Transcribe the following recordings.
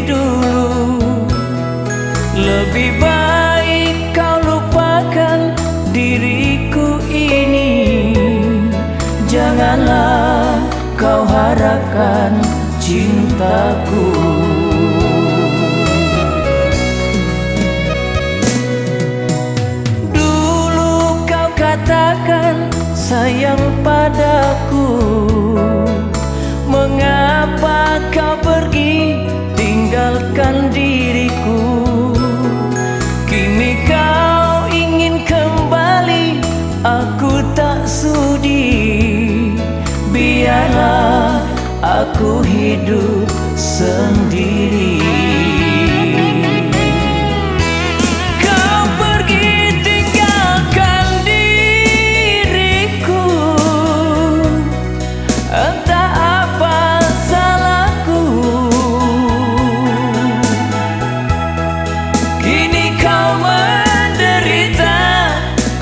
dulu. Lebih baik kau lupakan diriku ini. Janganlah kau harapkan cintaku. Dulu kau katakan sayang padaku. Mengapa kau pergi tinggalkan diriku? Kini kau ingin kembali, aku tak sudi. Biarlah aku hidup sendiri. Kau pergi tinggalkan diriku. Entah apa salahku. Kini kau menderita,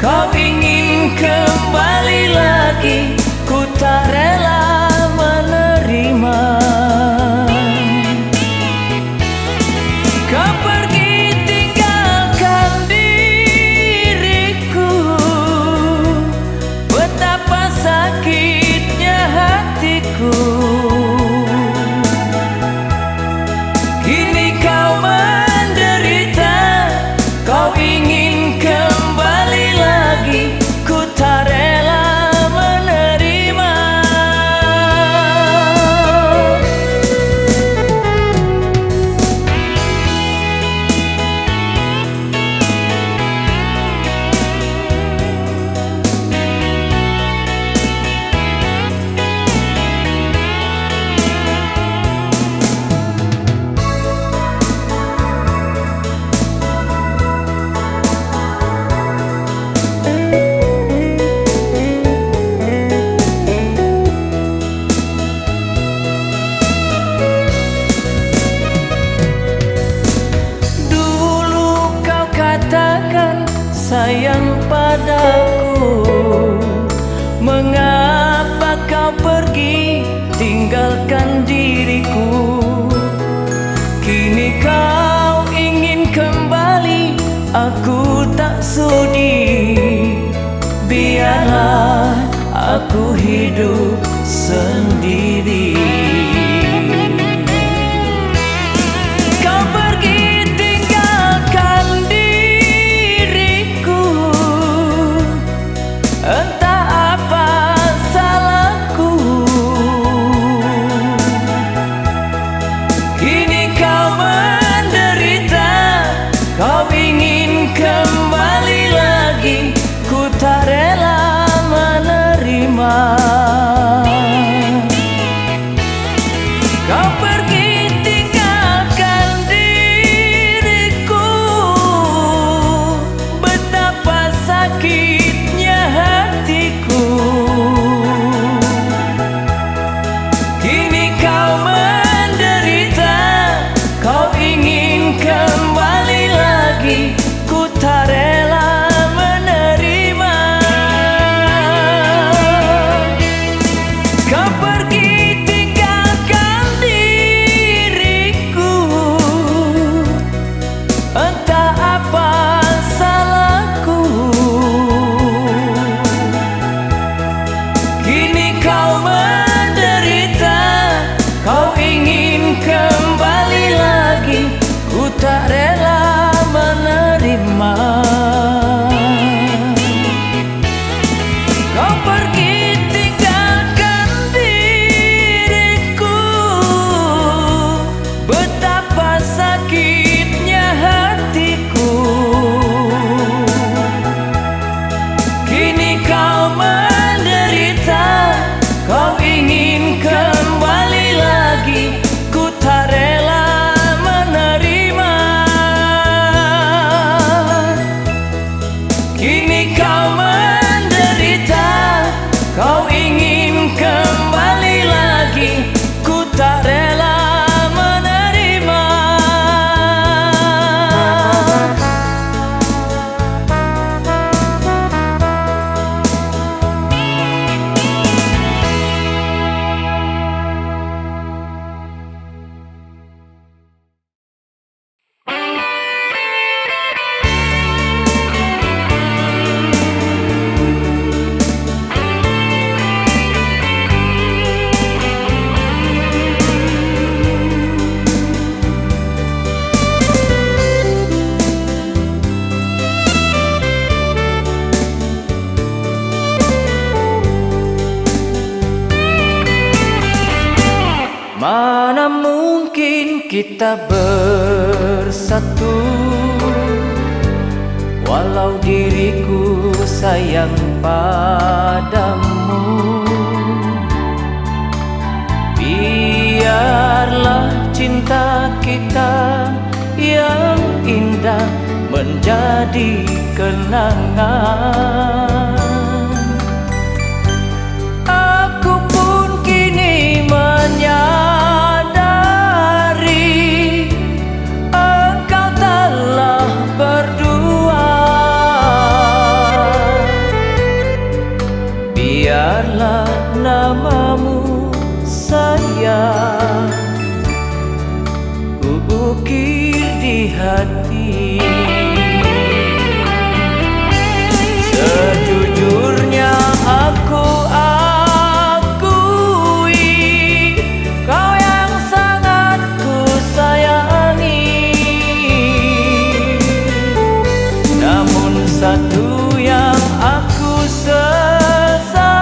kau ingin kembali lagi. Ku tak rela menerima. Kau pergi tinggalkan diriku. Betapa sakitnya hatiku. Kini kau menderita, kau ingin kembali lagi. Ku tak rela menerima. Katakan sayang padaku. Mengapa kau pergi tinggalkan diriku? Kini kau ingin kembali, aku tak sudi. Biarlah aku hidup sendiri. Entah apa salahku. Kini kau menderita, kau ingin kembali lagi. Ku tak rela menerima. kita bersatu, walau diriku sayang padamu. Biarlah cinta kita yang indah menjadi kenangan. Aku pun kini menyadari engkau telah berdua. Biarlah namamu sayang ku ukir di hati. Sejujurnya aku akui kau yang sangat ku sayangi. Namun satu yang aku sesali,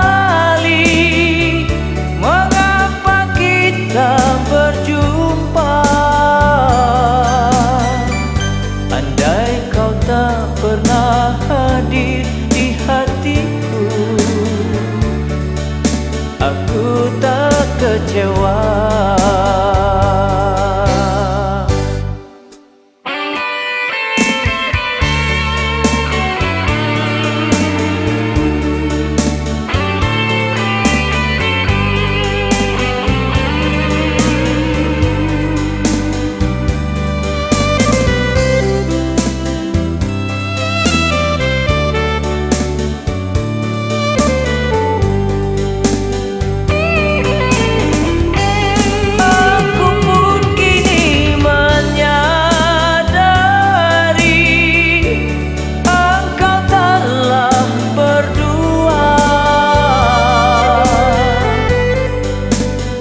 mengapa kita berjumpa. Andai kau tak pernah hadir di hatiku, aku tak kecewa.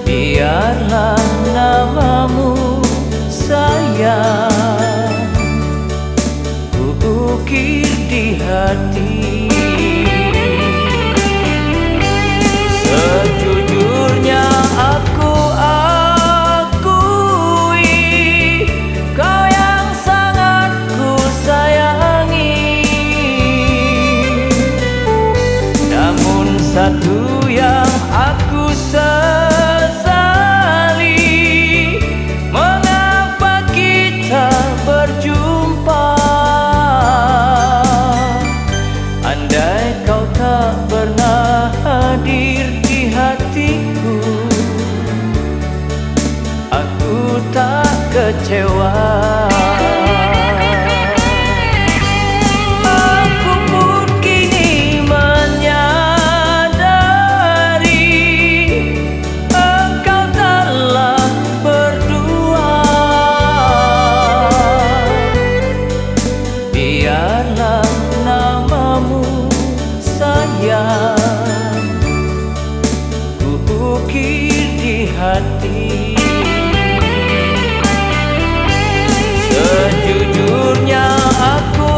Biarlah namamu sayang ku ukir di hati. Sejujurnya aku akui kau yang sangat ku sayangi. Namun satu yang aku sesali, mengapa kita berjumpa. Andai kau tak pernah hadir di hatiku, aku tak kecewa. Aku pun kini menyadari engkau telah berdua. Biarlah namamu sayang ku ukir di hati. Sejujurnya aku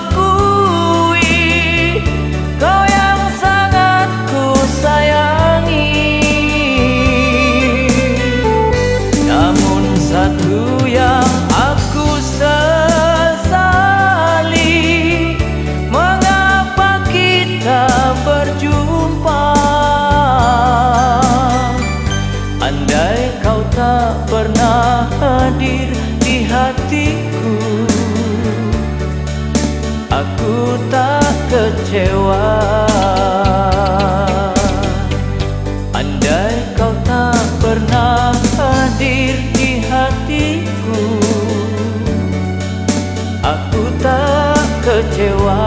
akui kau yang sangat ku sayangi. Namun satu yang aku sesali, mengapa kita berjumpa. Andai kau tak pernah hadir di hatiku, aku tak kecewa. Andai kau tak pernah hadir di hatiku, aku tak kecewa.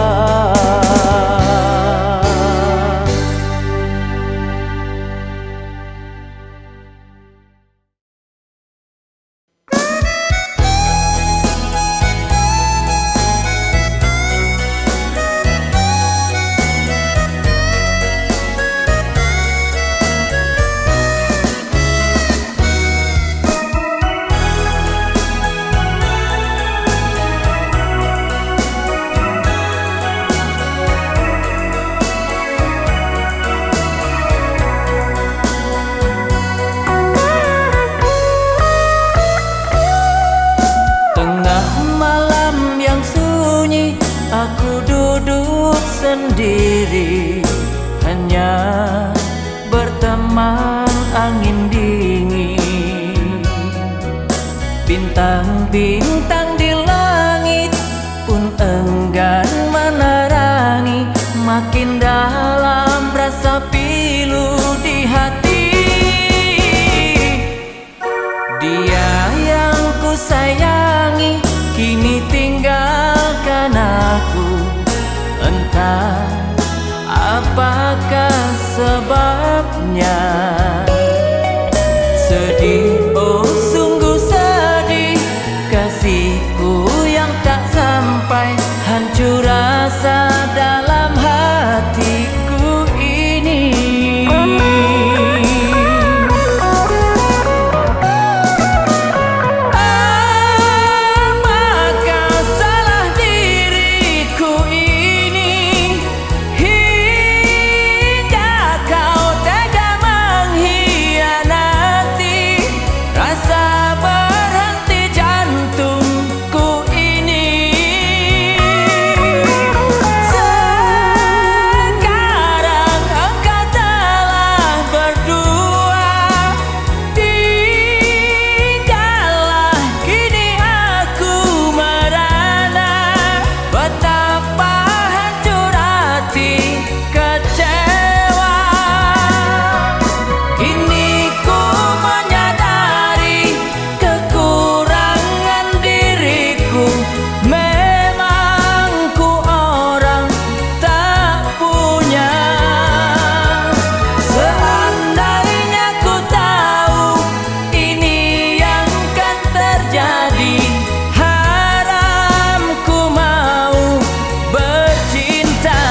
sendiri, hanya berteman angin dingin. Bintang-bintang di langit pun enggan menerangi, makin dalam rasa pilu di hati. Dia yang ku sayangi kini tinggalkan aku, entah apakah sebabnya. Sedih, oh sungguh sedih, kasihku yang tak sampai, hancur rasa dalam hatiku ini. Apakah salah diriku ini, hingga kau tega mengkhianati rasa berhenti jantungku ini. Sekarang engkau telah berdua, tinggallah kini aku merana. Betapa hancur hati, kecewa. Kini ku menyadari kekurangan diriku, memang ku orang tak punya. Seandainya ku tahu ini yang kan terjadi, haram ku mau bercinta.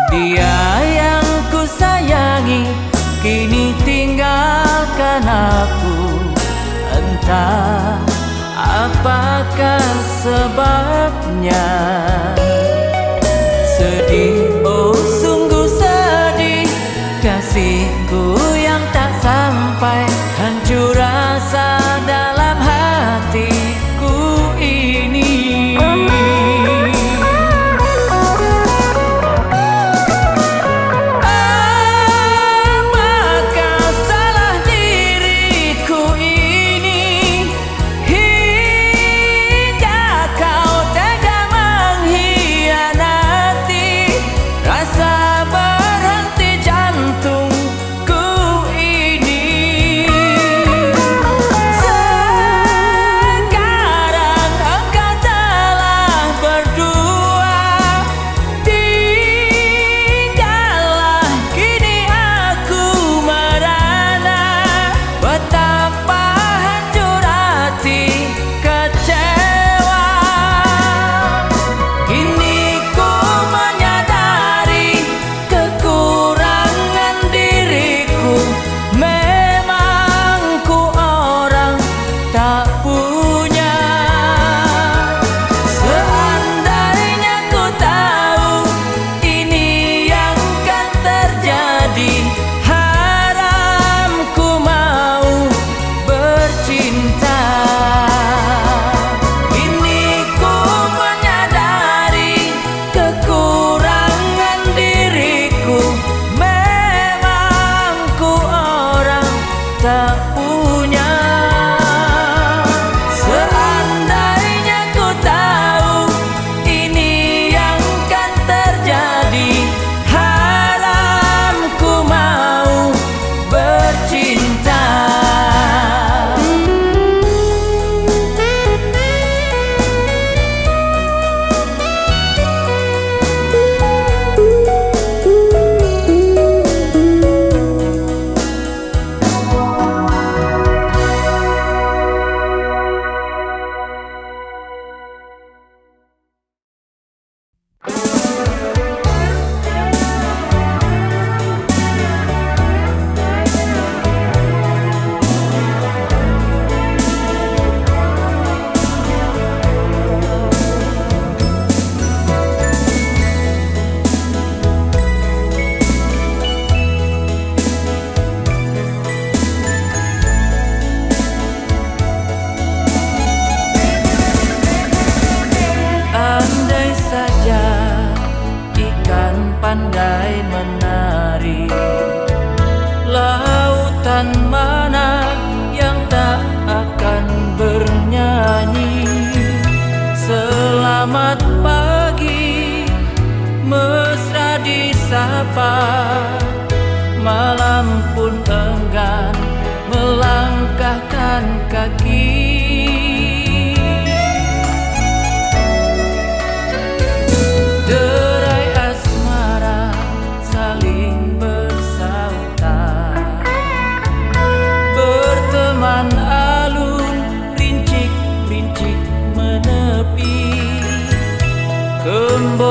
Dia yang ku sayangi kini tinggalkan aku, entah apakah sebabnya. Sedih, oh sungguh sedih, kasihku yang tak sampai, hancur rasa dalam hatiku ini. Apakah salah diriku ini, hingga kau tega mengkhianati rasa berhenti jantungku ini. Sekarang engkau telah berdua, tinggallah kini aku merana. Betapa hancur hati, kecewa. Kini ku menyadari kekurangan diriku, memang ku orang tak punya. Seandainya ku tahu ini yang kan terjadi, haram ku mau bercinta. Kini ku menyadari kekurangan diriku, memang ku orang tak punya. Seandainya ku tahu ini yang kan terjadi, haram ku mau bercinta.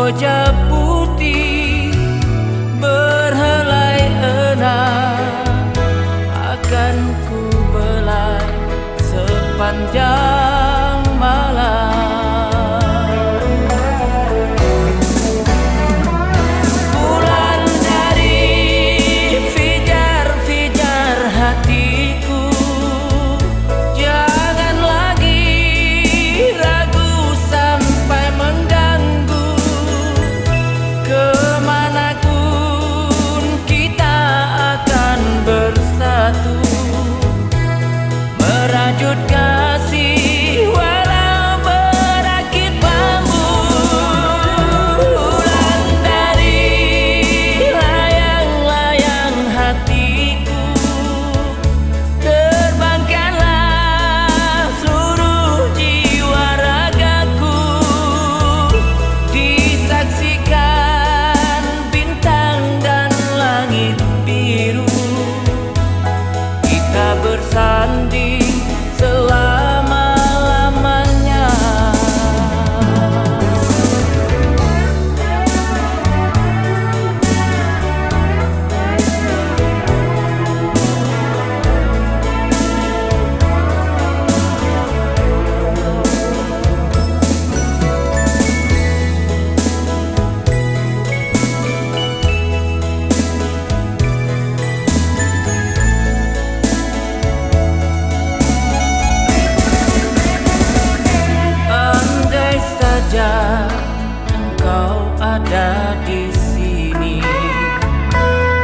kamboja putih berhelai enam akan ku belai sepanjang malam. Bulan dari fijar-fijar hatiku, jangan lagi ragu sampai mengganggu. Kemanapun kita akan bersatu, merajut kasih walau berakit bambu. Bulan dari layang-layang hatiku, terbangkanlah seluruh jiwa ragaku, disaksikan bintang dan langit biru. Kita bersanding selama-lamanya. Andai saja engkau ada di sini,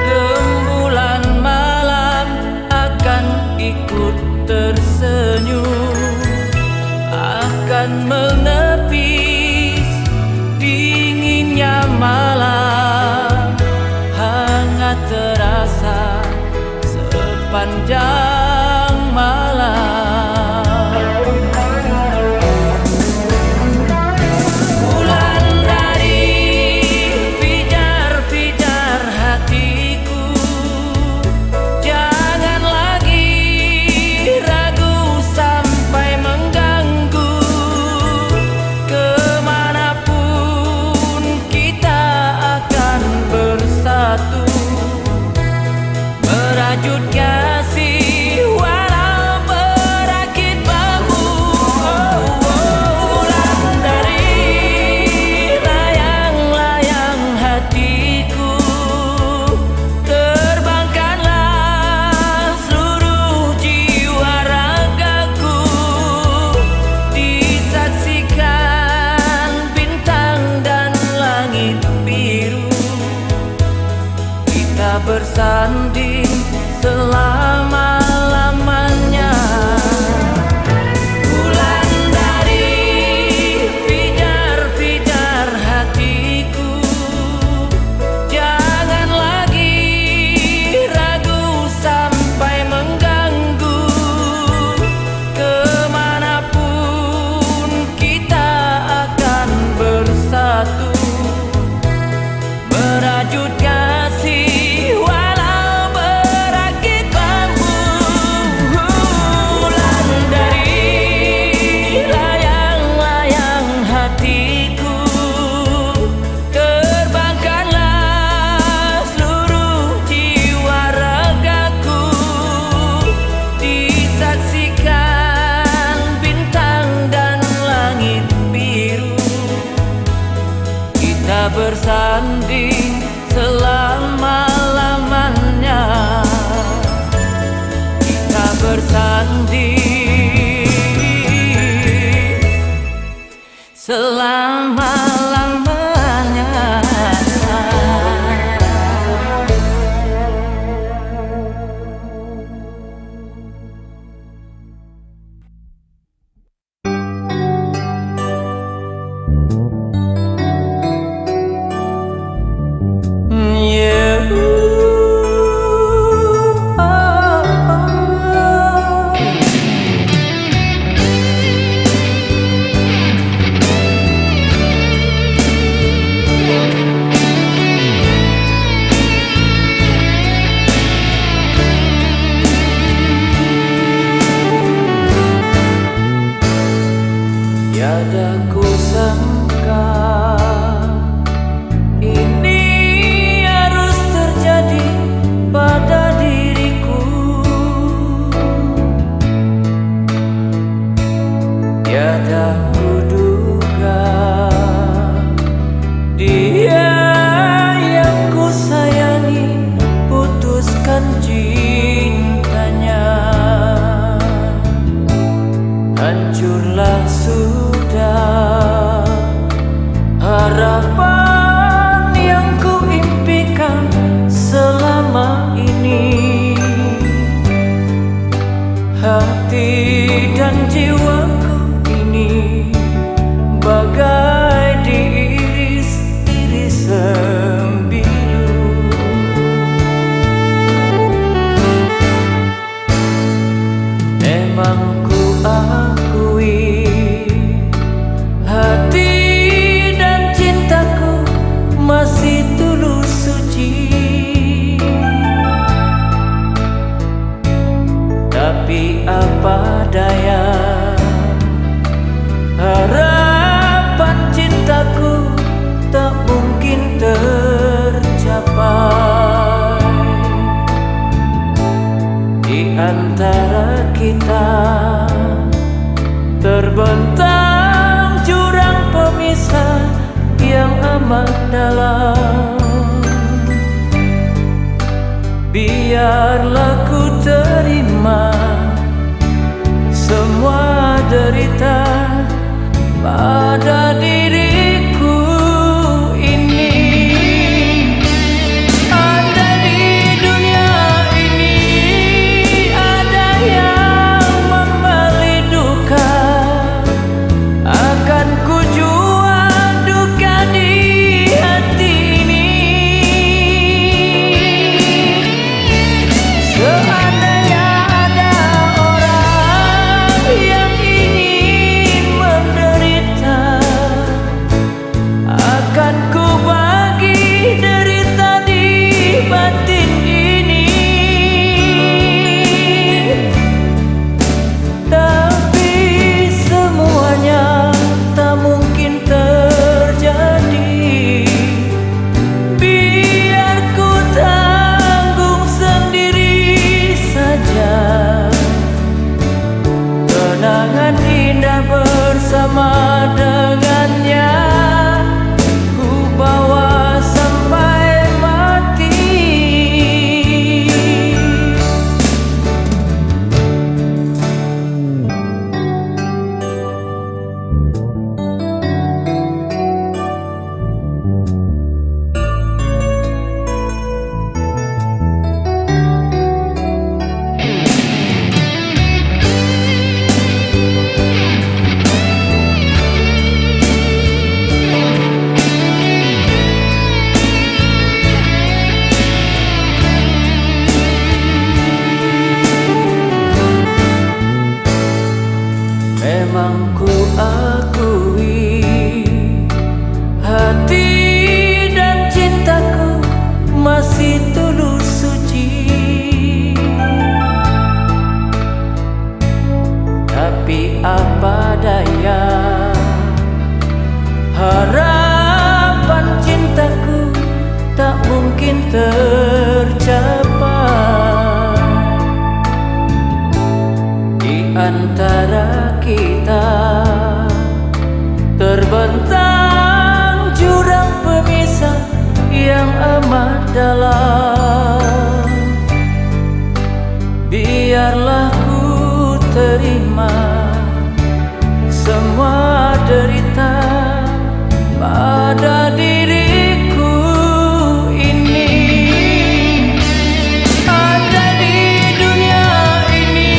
rembulan malam akan ikut tersenyum, akan menepis dinginnya malam, hangat terasa sepanjang malam. Bulan dari fijar-fijar hatiku, jangan lagi ragu sampai mengganggu. Kemanapun kita akan bersatu, merajut kasih walau berakit bambu. Bulan dari layang-layang hatiku, terbangkanlah seluruh jiwa ragaku, disaksikan bintang dan langit biru. Kita bersanding selama-lamanya. Bulan dari fijar-fijar hatiku, jangan lagi ragu sampai mengganggu. Kemanapun kita akan bersatu, merajut kasih walau berakit bambu. Bulan dari layang-layang hatiku, terbangkanlah seluruh jiwa ragaku, disaksikan bintang dan langit biru. Kita bersanding selama-lamanya. Kita bersanding selama-lamanya. tiada kuduga dia yang ku sayangi putuskan cintanya. Hancurlah sudah harapan yang ku impikan selama ini. Hati dan jiwaku ini bagai diiris-iris sembilu. Memang ku akui hati dan cintaku masih tulus suci, tapi apa daya, harapan cintaku tak mungkin tercapai. Di antara kita terbentang jurang pemisah yang amat dalam. Biarlah ku terima semua derita pada diriku ini. Ada di dunia ini ada yang membeli duka, akan ku jual duka di hati ini. Seandainya ada orang yang ingin menderita, akan ku bagi derita di batin ini. Tapi semuanya tak mungkin terjadi. Biar ku tanggung sendiri saja kenangan indah bersama dengannya. Ku bawa sampai mati. Memang ku akui hati dan cintaku masih tulus suci, tapi apa daya, harapan cintaku tak mungkin tercapai. Di antara kita terbentang jurang pemisah yang amat dalam. Biarlah ku terima semua derita pada diriku ini. Ada di dunia ini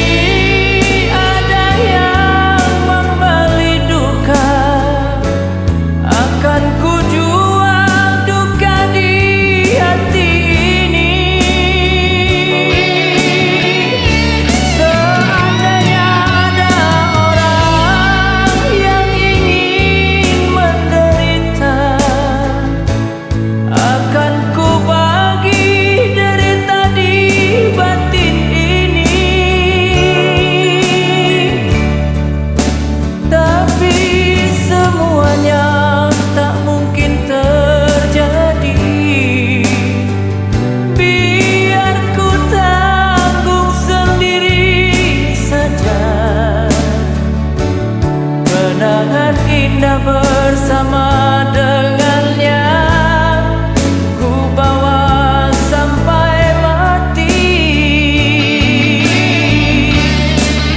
ada yang membeli duka, akan ku jual duka di hati ini. Seandainya ada indah bersama dengannya. Ku bawa sampai mati.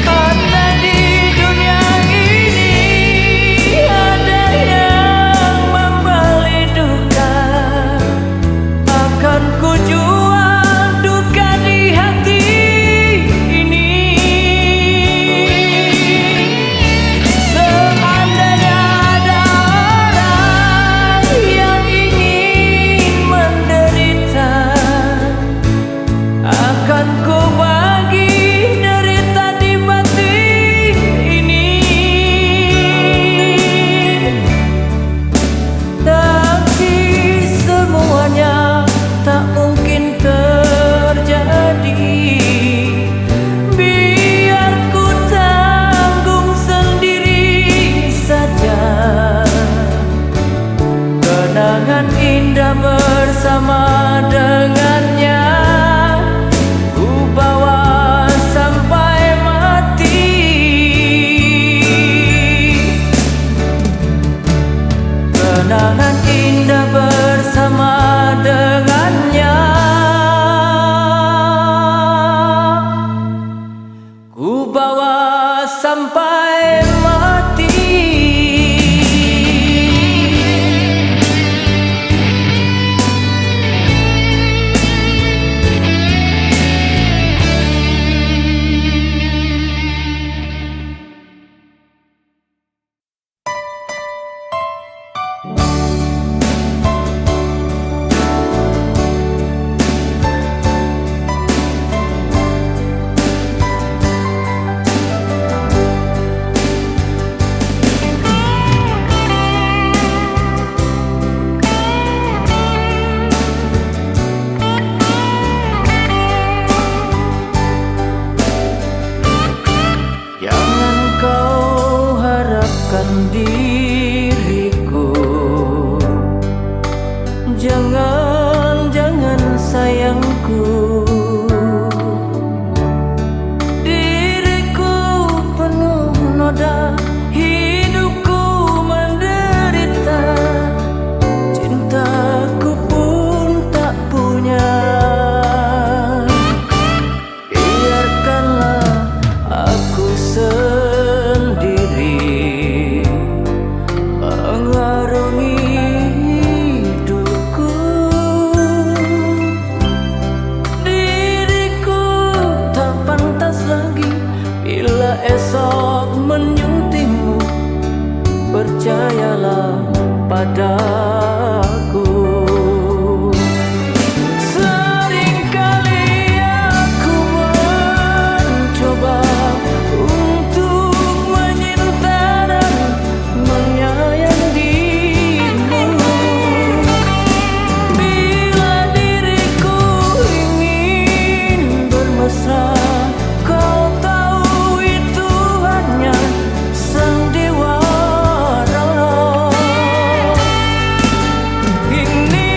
Karena di dunia ini ada yang membeli duka, akan ku jual duka di hati ini. Seandainya ada orang yang ingin menderita, akan ku bagi derita di batin ini. Tapi semuanya tak mungkin terjadi. Biar ku tanggung sendiri saja kenangan indah bersama dengannya. Ku bawa sampai mati. Kenangan indah bersama dengannya. Ku bawa sampai mati. Jangan kau harapkan diriku, jangan, jangan sayangku. Diriku penuh noda, hidupku menderita, cintaku pun tak punya. Biarkanlah aku sendiri mengarungi hidupku. Diriku tak pantas lagi bila esok menyuntingmu. Percayalah padaku. Seringkali aku mencoba untuk menyinta dan menyayang dirimu. Bila diriku ingin bermesra, kau tahu itu hanya sandiwara. Kini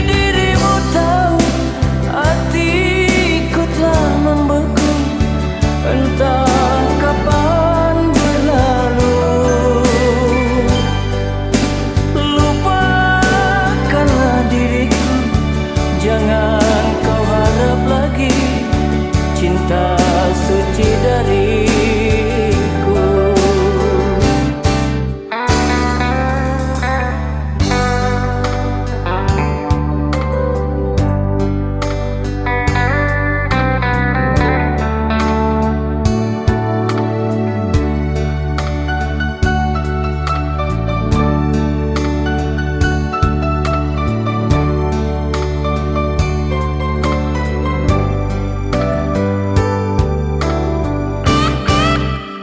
dirimu tahu hatiku telah membeku, entah kapan berlalu. Lupakanlah diriku, jangan kau harap lagi cinta suci dariku.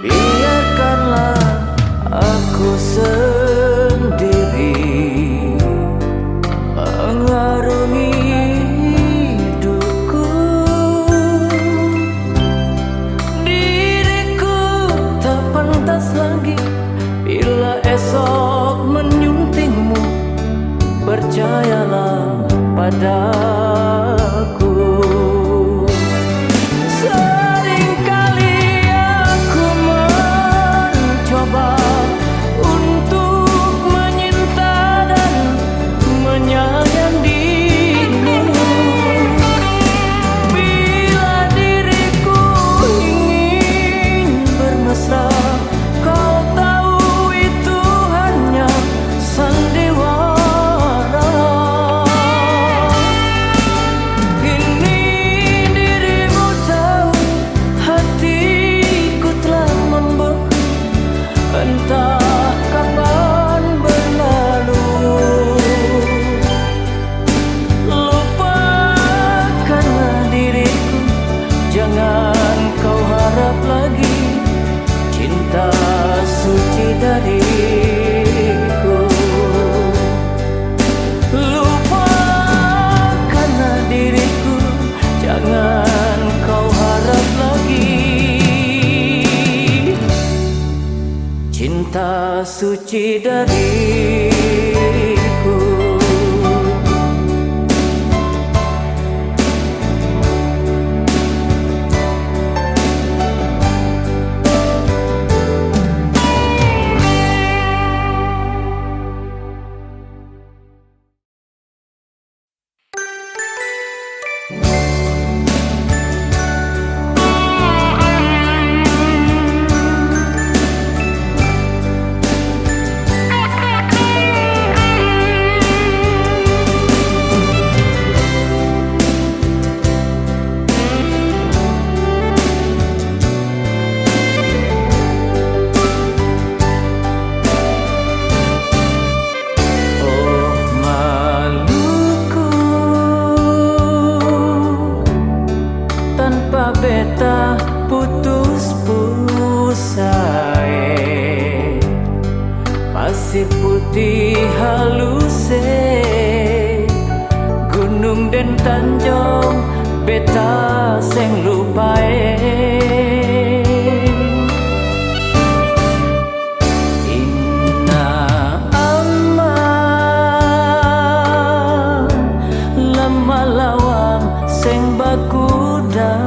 Biarkanlah aku sendiri mengarungi hidupku. Diriku tak pantas lagi bila esok menyuntingmu. Percayalah padaku. Seringkali aku mencoba untuk cinta suci dariku. Beta putus pusae, pasir putih halus, gunung dan tanjung beta seng lupae. Inna amma lama lawang seng baku dapae,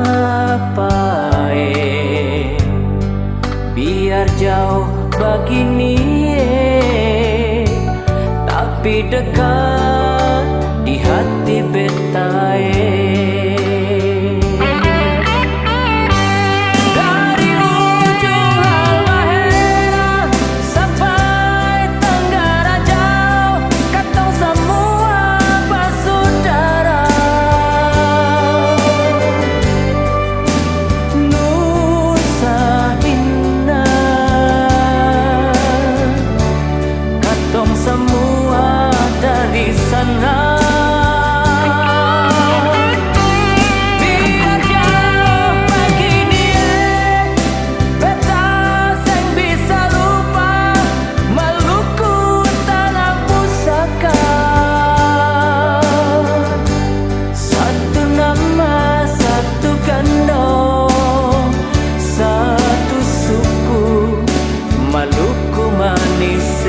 biar jauh begini tapi dekat di hati betae. Dari ujung Halmahera sampai Tenggara jauh, katong semua bersaudara. Semua dari sana, biar jauh begini beta seng bisa lupa Maluku tanah pusaka. Satu nama, satu gandong, satu suku, Maluku manis.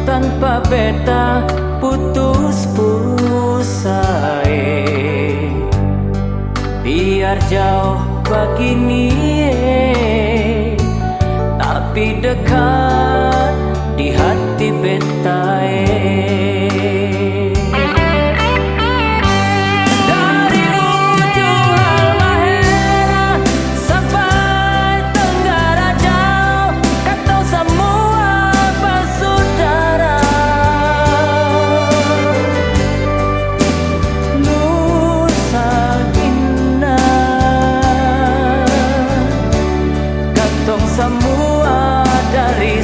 Tanpa beta putus pusae, biar jauh begini tapi dekat di hati betae. Semua dari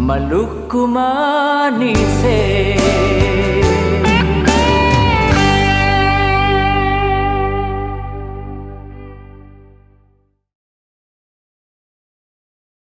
Melukku manis